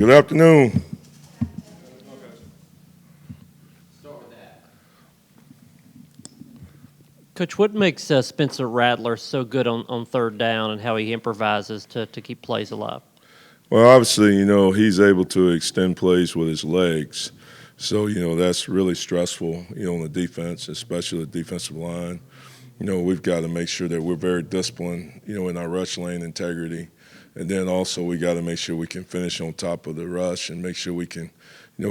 Good afternoon. Coach, what makes Spencer Rattler so good on third down and how he improvises to keep plays alive? Well, obviously, he's able to extend plays with his legs. So, that's really stressful, on the defense, especially the defensive line. We've got to make sure that we're very disciplined, in our rush lane integrity. And then also we got to make sure we can finish on top of the rush and make sure we can,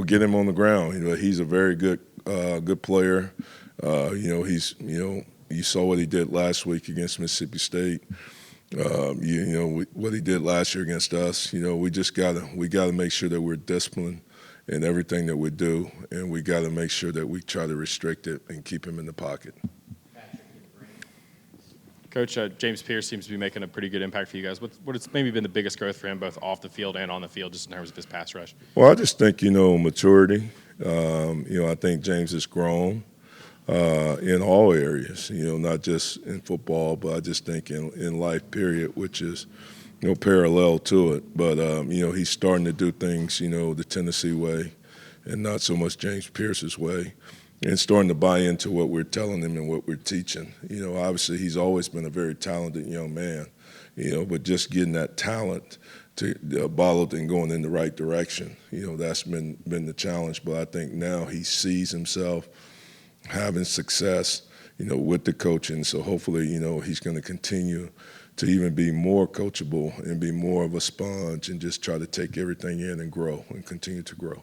get him on the ground. He's a very good player. You saw what he did last week against Mississippi State. What he did last year against us. We got to make sure that we're disciplined in everything that we do, and we got to make sure that we try to restrict it and keep him in the pocket. Coach, James Pierce seems to be making a pretty good impact for you guys. What has maybe been the biggest growth for him, both off the field and on the field, just in terms of his pass rush? Well, I just think, maturity. I think James has grown in all areas, not just in football, but I just think in life, period, which is, parallel to it. But, he's starting to do things, the Tennessee way and not so much James Pierce's way. And starting to buy into what we're telling him and what we're teaching. Obviously he's always been a very talented young man, but just getting that talent to bottled and going in the right direction, that's been the challenge. But I think now he sees himself having success, with the coaching. So hopefully, he's going to continue to even be more coachable and be more of a sponge and just try to take everything in and grow and continue to grow.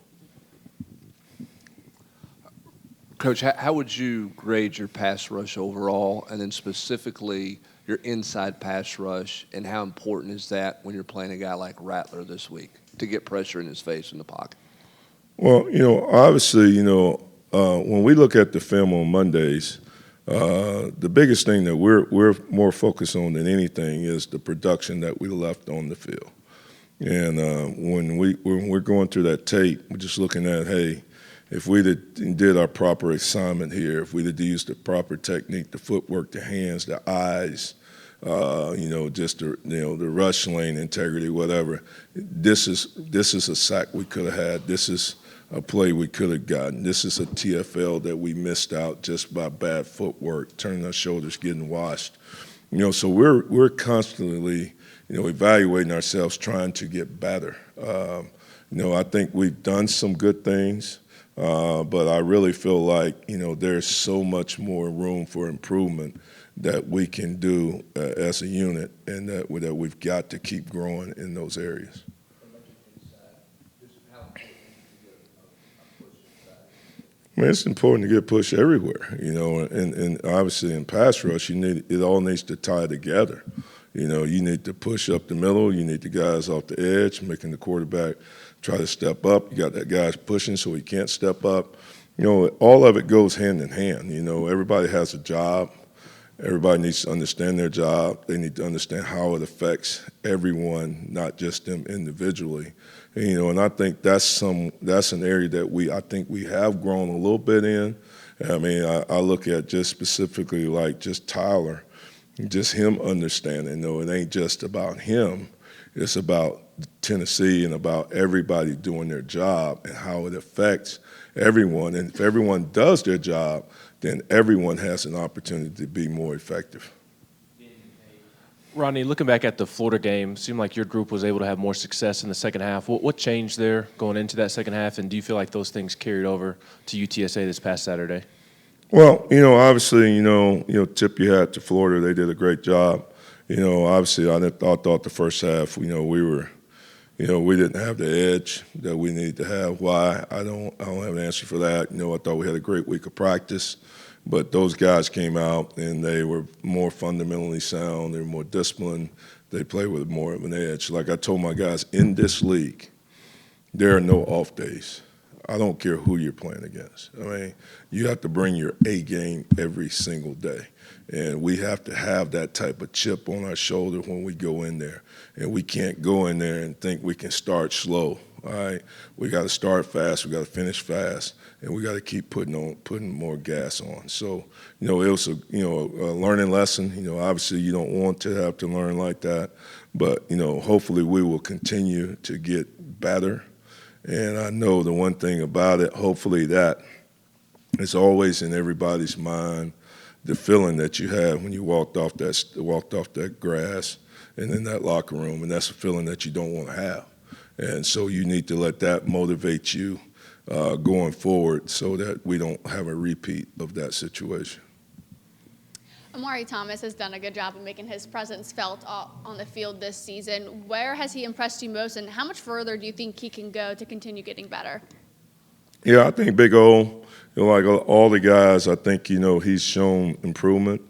Coach, how would you grade your pass rush overall, and then specifically your inside pass rush, and how important is that when you're playing a guy like Rattler this week to get pressure in his face in the pocket? Well, obviously, when we look at the film on Mondays, the biggest thing that we're more focused on than anything is the production that we left on the field. And when we're going through that tape, we're just looking at, hey, if we did our proper assignment here, if we'd used the proper technique, the footwork, the hands, the eyes, just the rush lane integrity, whatever, this is a sack we could have had. This is a play we could have gotten. This is a TFL that we missed out just by bad footwork, turning our shoulders, getting washed. So we're constantly, evaluating ourselves, trying to get better. I think we've done some good things. But I really feel like, there's so much more room for improvement that we can do as a unit, and that we've got to keep growing in those areas. I mean, it's important to get push everywhere, and obviously in pass rush, it all needs to tie together. You need to push up the middle. You need the guys off the edge, making the quarterback try to step up. You got that guy pushing so he can't step up. All of it goes hand in hand. Everybody has a job. Everybody needs to understand their job. They need to understand how it affects everyone, not just them individually. And I think that's an area that I think we have grown a little bit in. I mean, I look at just specifically like just Tyler. Just him understanding, it ain't just about him. It's about Tennessee and about everybody doing their job and how it affects everyone. And if everyone does their job, then everyone has an opportunity to be more effective. Rodney, looking back at the Florida game, seemed like your group was able to have more success in the second half. What changed there going into that second half, and do you feel like those things carried over to UTSA this past Saturday? Well, obviously, tip your hat to Florida. They did a great job. Obviously, I thought the first half, we didn't have the edge that we needed to have. Why? I don't have an answer for that. I thought we had a great week of practice, but those guys came out and they were more fundamentally sound. They were more disciplined. They played with more of an edge. Like I told my guys, in this league, there are no off days. I don't care who you're playing against. I mean, you have to bring your A game every single day. And we have to have that type of chip on our shoulder when we go in there. And we can't go in there and think we can start slow. All right, we got to start fast. We got to finish fast, and we got to keep putting more gas on. So, it was a learning lesson. Obviously you don't want to have to learn like that, but hopefully we will continue to get better And I know the one thing about it, hopefully that is always in everybody's mind, the feeling that you had when you walked off that grass and in that locker room, and that's a feeling that you don't want to have. And so you need to let that motivate you going forward so that we don't have a repeat of that situation. Amari Thomas has done a good job of making his presence felt on the field this season. Where has he impressed you most, and how much further do you think he can go to continue getting better? Yeah, I think Big O, like all the guys, I think, he's shown improvement.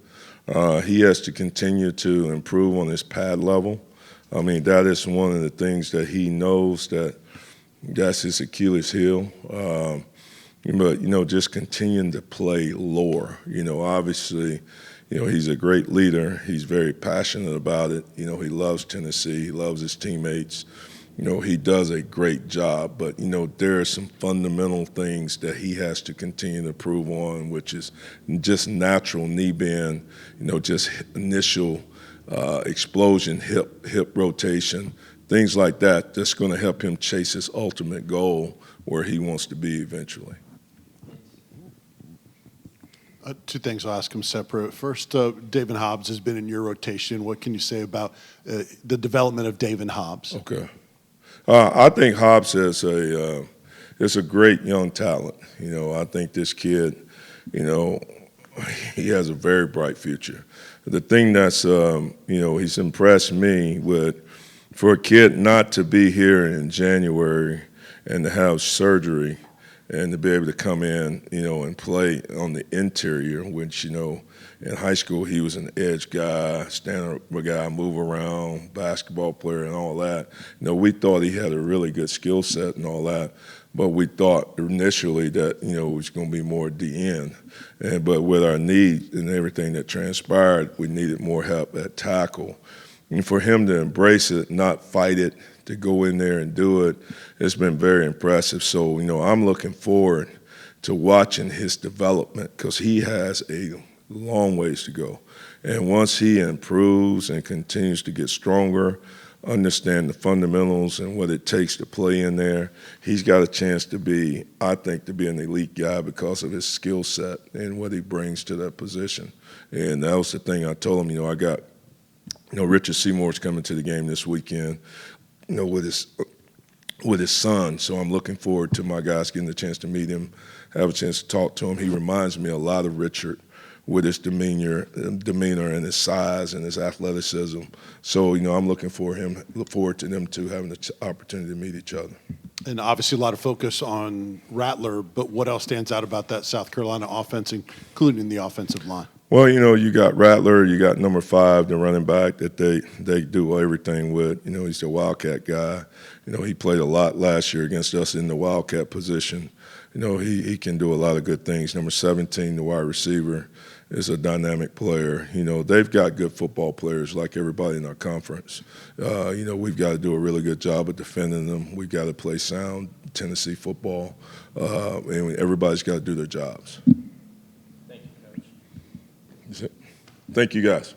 He has to continue to improve on his pad level. I mean, that is one of the things that he knows that's his Achilles heel. But, just continuing to play lower. Obviously, he's a great leader. He's very passionate about it. He loves Tennessee. He loves his teammates. He does a great job, but, there are some fundamental things that he has to continue to improve on, which is just natural knee bend, just initial explosion, hip rotation, things like that that's going to help him chase his ultimate goal where he wants to be eventually. Two things I'll ask him separate. First, David Hobbs has been in your rotation. What can you say about the development of David Hobbs? Okay. I think Hobbs is a great young talent. I think this kid, he has a very bright future. The thing that's, he's impressed me with, for a kid not to be here in January and to have surgery and to be able to come in, and play on the interior, which, in high school he was an edge guy, stand-up guy, move around, basketball player and all that. We thought he had a really good skill set and all that, but we thought initially that, it was going to be more at the end. But with our need and everything that transpired, we needed more help at tackle. And for him to embrace it, not fight it, to go in there and do it, it's been very impressive. So, I'm looking forward to watching his development because he has a long ways to go. And once he improves and continues to get stronger, understand the fundamentals and what it takes to play in there, he's got a chance to be, I think, to be an elite guy because of his skill set and what he brings to that position. And that was the thing I told him, I got, Richard Seymour's coming to the game this weekend, with his son. So I'm looking forward to my guys getting the chance to meet him, have a chance to talk to him. He reminds me a lot of Richard with his demeanor and his size and his athleticism. So, I'm look forward to them two having the opportunity to meet each other. And obviously a lot of focus on Rattler, but what else stands out about that South Carolina offense, including the offensive line? Well, you got Rattler, you got number 5, the running back that they do everything with. He's a Wildcat guy. He played a lot last year against us in the Wildcat position. He can do a lot of good things. Number 17, the wide receiver, is a dynamic player. They've got good football players like everybody in our conference. We've got to do a really good job of defending them. We've got to play sound Tennessee football, and everybody's got to do their jobs. Thank you, Coach. Thank you, guys.